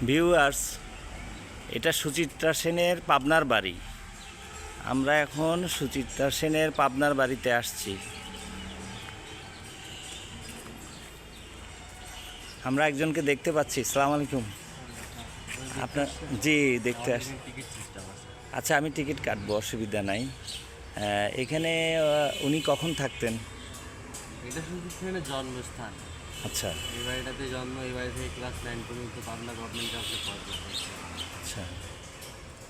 Viewers, এটা সুচিত্রা সেনের পাবনার বাড়ি। আমরা এখন সুচিত্রা সেনের পাবনার বাড়িতে আসছি। আমরা একজনকে দেখতে পাচ্ছি। আসসালামু আলাইকুম। আপনার জি দেখতে আসছি। আচ্ছা, আমি টিকিট কাটবো, অসুবিধা নাই। এখানে উনি কখন থাকতেন? এটা সুচিত্রা জন্মস্থান। আচ্ছা এই বাড়িটাতে জন্ম, এই বাড়ি থেকে ক্লাস 9 পর্যন্ত পাবনা গভর্নমেন্ট কলেজে পড়াশোনা করছে। আচ্ছা।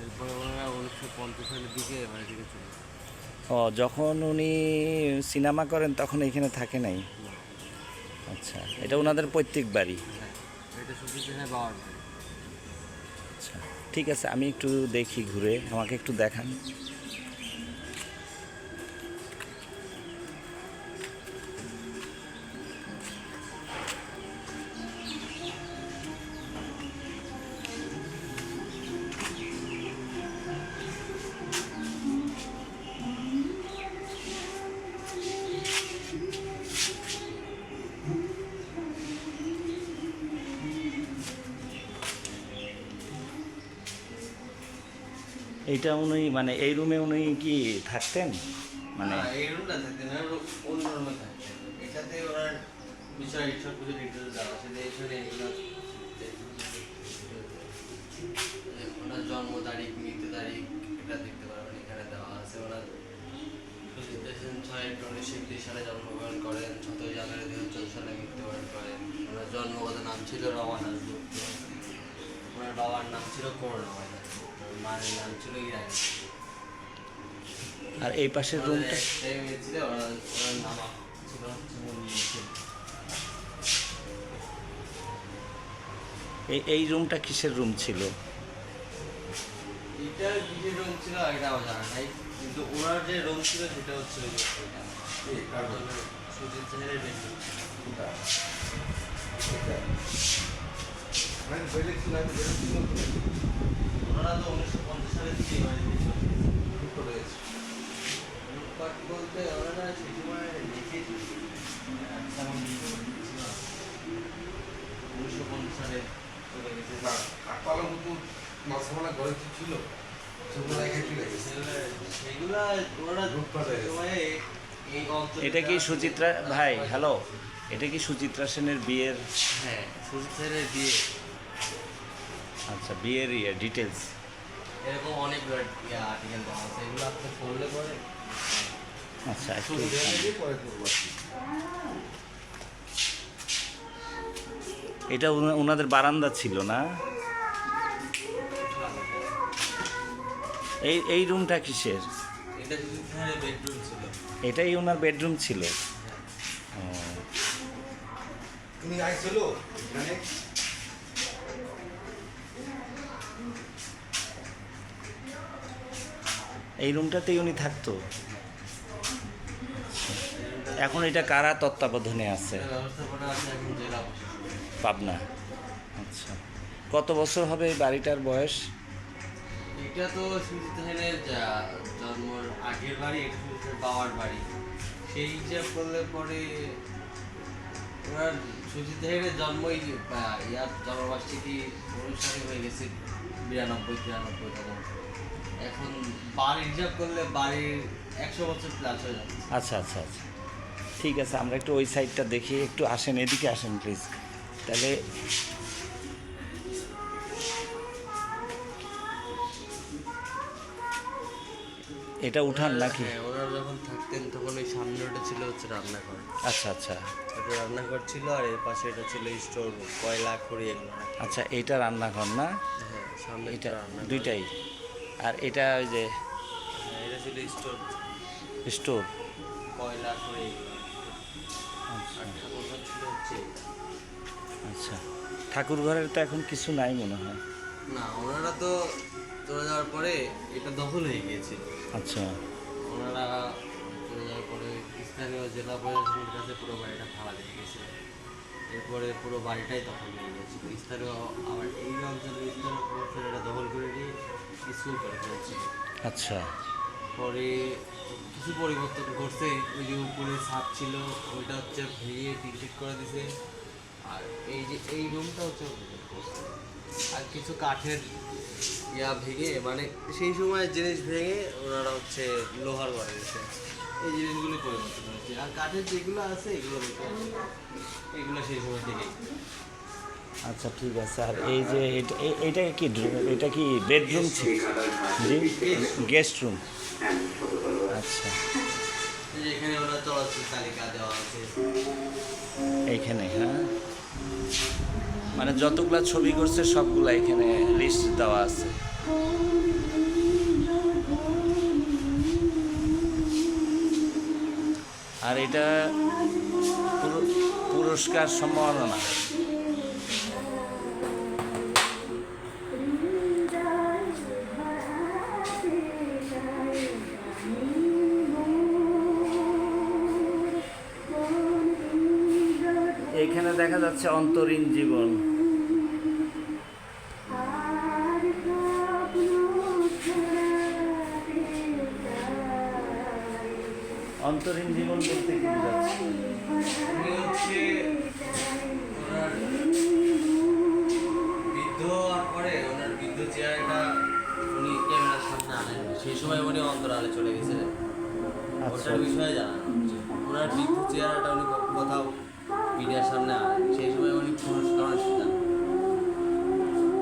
এরপরে ওনারা 1950 সালের দিকে এ বাড়ি থেকে চলে যায়। যখন উনি সিনেমা করেন তখন এখানে থাকে নাই? আচ্ছা, এটা ওনাদের পৈতৃক বাড়ি। হ্যাঁ, এটা সুচিত্রা বাবার বাড়ি। আচ্ছা, ঠিক আছে, আমি একটু দেখি ঘুরে, আমাকে একটু দেখান। এইটা উনি মানে এই রুমে উনি কি থাকতেন? মানে এই রুমটা থাকতেন না, অন্য রুমে থাকতেন। এটাতে ওনার বিষয় সব কিছু ডিটেলস দেওয়া আছে। এখানে এগুলো ওনার জন্ম তারিখ, মৃত্যু তারিখ এটা দেখতে পারবেন। এখানে দেওয়া আছে ওনার সুচিত্রা সেন 6 এপ্রিল 1931 সালে জন্মগ্রহণ করেন, 7 জানুয়ারি 2014 সালে মৃত্যুবরণ করেন। ওনার জন্মগত নাম ছিল রমা দাশগুপ্ত। ওনার বাবার নাম ছিল করুণাময় দাশগুপ্ত। মায়ের নাম ছিল ইরানি। আর এই পাশের রুমটা? ছিল ওনার নাম ছিল হচ্ছে মনির। এই রুমটা কিসের রুম ছিল? এটা কিসের রুম ছিল এটা আমার জানা নাই, কিন্তু ওনার যে রুম ছিল সেটা হচ্ছে সুজিত সেনের বেডরুম। ওনারা তো 1950 সালের দিকে লুটপাট বলতে ওনারা সেই সময় লিখে 1950 সালে চলে গেছে। কাঠপালার মতো মাছামালা ঘরে কি ছিল সেগুলো রেখে চলে গেছে। সেগুলা ওনারা সময়ে এই অঞ্চলে এটা কি সুচিত্রা ভাই? হ্যালো, এটা কি সুচিত্রা সেনের বিয়ের? হ্যাঁ, সুজিত সেনের বিয়ে। আচ্ছা, বিয়ের ডিটেলস। এরকম অনেক আর্টিকেল দেওয়া আছে, এগুলো আপনি পড়লে পরে আচ্ছা, একটু পরে করবো আর কি। এটা ওনাদের বারান্দা ছিল না? এই রুমটা কিসের? এটা সুজিত সেনের বেডরুম ছিল। এটাই ওনার বেডরুম ছিল? ও, তুমি আইছিল এখানে? এই রুমটাতেই উনি থাকতো? এখন এটা কারা তত্ত্বাবধানে আছে? এটা ব্যবস্থাপনা আছে এখন জেলা প্রশাসন। পাবনা। আচ্ছা, কত বছর হবে এই বাড়িটার বয়স? এটা তো সুজিত সেনের জন্মর আগের বাড়ি, এটা সুজিত সেনের বাবার বাড়ি। সেই হিসাব করলে পরে ওনার সুজিত সেনের জন্মই ইয়ার জন্মবার্ষিকী অনুষ্ঠানে হয়ে গেছে 92-93 তখন। এখন বাড়ির হিসাব করলে বাড়ির 100 বছর প্লাস হয়ে যাচ্ছে। আচ্ছা আচ্ছা আচ্ছা, ঠিক আছে, আমরা একটু ওই সাইডটা দেখি। একটু আসেন, এদিকে আসেন প্লিজ। তাহলে এটা উঠান নাকি? হ্যাঁ, ওনারা যখন থাকতেন তখন ওই সামনে ওটা ছিল হচ্ছে রান্নাঘর। আচ্ছা আচ্ছা ওটা রান্নাঘর ছিল, আর এর পাশে এটা ছিল স্টোর, কয়লা খড়ি এগুলো রাখা। আচ্ছা, এইটা রান্নাঘর না? হ্যাঁ, সামনে এটা রান্নাঘর। দুইটাই? আর এটা ওই যে হ্যাঁ, এটা ছিল স্টোর, স্টোর? কয়লা খড়ি এগুলো। আচ্ছা আর ঠাকুরঘর ছিল হচ্ছে এটা। আচ্ছা, ঠাকুর ঘরের তো এখন কিছু নাই মনে হয়। না, ওনারা তো চলে যাওয়ার পরে এটা দখল হয়ে গিয়েছিল। আচ্ছা ওনারা চলে যাওয়ার পরে স্থানীয় জেলা প্রশাসনের কাছে পুরো বাড়িটা ভাড়া দিয়ে গেছে। এরপরে পুরো বাড়িটাই দখল হয়ে গেছিল। স্থানীয় আবার এই অঞ্চলের স্থানীয় প্রশাসন এটা দখল করে নিয়ে স্কুল করে ফেলেছিল। আচ্ছা পরে কিছু পরিবর্তন করছে। ওই যে উপরে ছাদ ছিল ওইটা হচ্ছে ভেঙে টিনশেড করে দিছে। আর এই যে এই রুমটা হচ্ছে অভিযোগ করছে। আর কিছু কাঠের ইয়া ভেঙে মানে সেই সময় জিনিস ভেঙে ওনারা হচ্ছে লোহার ঘরে গেছে, এই জিনিসগুলো পরিবর্তন হয়েছে। আর কাঠের যেগুলো আছে এগুলো দেখে এগুলো সেই সময় থেকেই। আচ্ছা ঠিক আছে। আর এই যে এটা কি এটা কি বেডরুম ছিল? জি, গেস্ট রুম। আচ্ছা, এই যে এখানে ওনার চলচ্চিত্র তালিকা দেওয়া আছে। এইখানে হ্যাঁ, মানে যতগুলা ছবি করছে সবগুলা এখানে লিস্ট দেওয়া আছে। আর এটা পুরস্কার সম্মাননা। এইখানে দেখা যাচ্ছে অন্তরীণ জীবন। অন্তরীণ জীবন বলতে কি বোঝাচ্ছে? উনি হচ্ছে ওনার বৃদ্ধ হওয়ার পরে ওনার বৃদ্ধ চেহারাটা উনি ক্যামেরার সামনে আনেন, সেই সময় উনি অন্তরালে চলে গেছিলেন। আচ্ছা, ওটার বিষয়ে জানানো হচ্ছে। ওনার বৃদ্ধ চেহারাটা উনি কোথাও মিডিয়ার সামনে আনেন, সেই সময় উনি পুরস্কার ছিলেন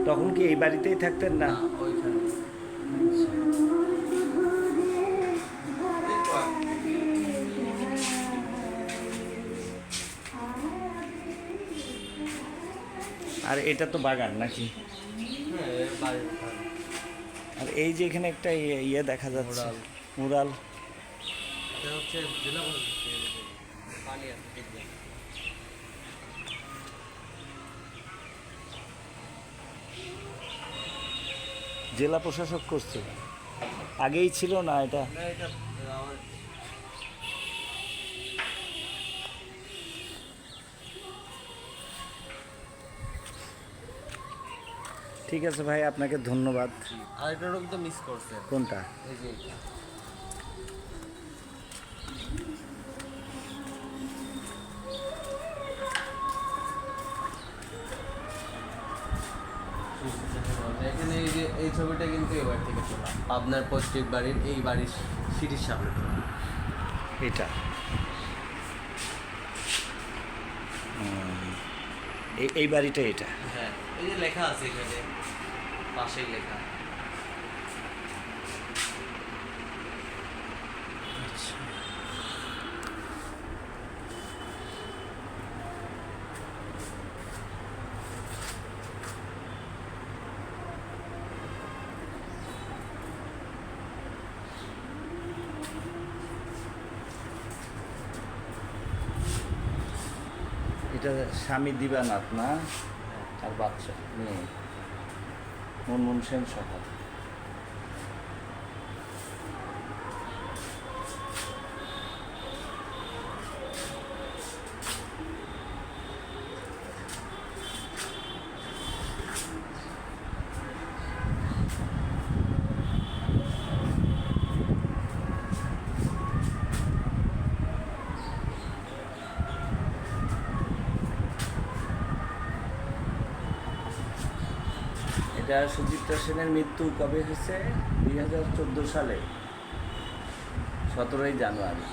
তখন কি এই বাড়িতেই থাকতেন না? না ওইখানে। আর এটা তো বাগান নাকি? হ্যাঁ এর বাড়ির ওখানে। আর এই যে এখানে একটা ইয়ে দেখা যাচ্ছে, মুরাল। এটা হচ্ছে জেলা পরিষদ পানি আছে দেখবেন। জেলা প্রশাসক করছে, আগেই ছিল না এটা? না এটা আমার ঠিক আছে ভাই, আপনাকে ধন্যবাদ। আরেকটা রুম তো মিস করছে। কোনটা? এই যে এটা। এখানে এই যে এই ছবিটা কিন্তু এই বাড়ি থেকে তোলা, আপনার পৈতৃক বাড়ির এই বাড়ির সিঁড়ির সামনে তোলা। এটা এই বাড়িটা এটা? হ্যাঁ এই যে লেখা আছে এখানে পাশেই লেখা। এটা স্বামী দিবানাথ না? আর বাচ্চা মেয়ে মুনমুন সেন সহ। এটা সুচিত্রা সেনের মৃত্যু কবে হয়েছে? 2014 সালে 17ই জানুয়ারি।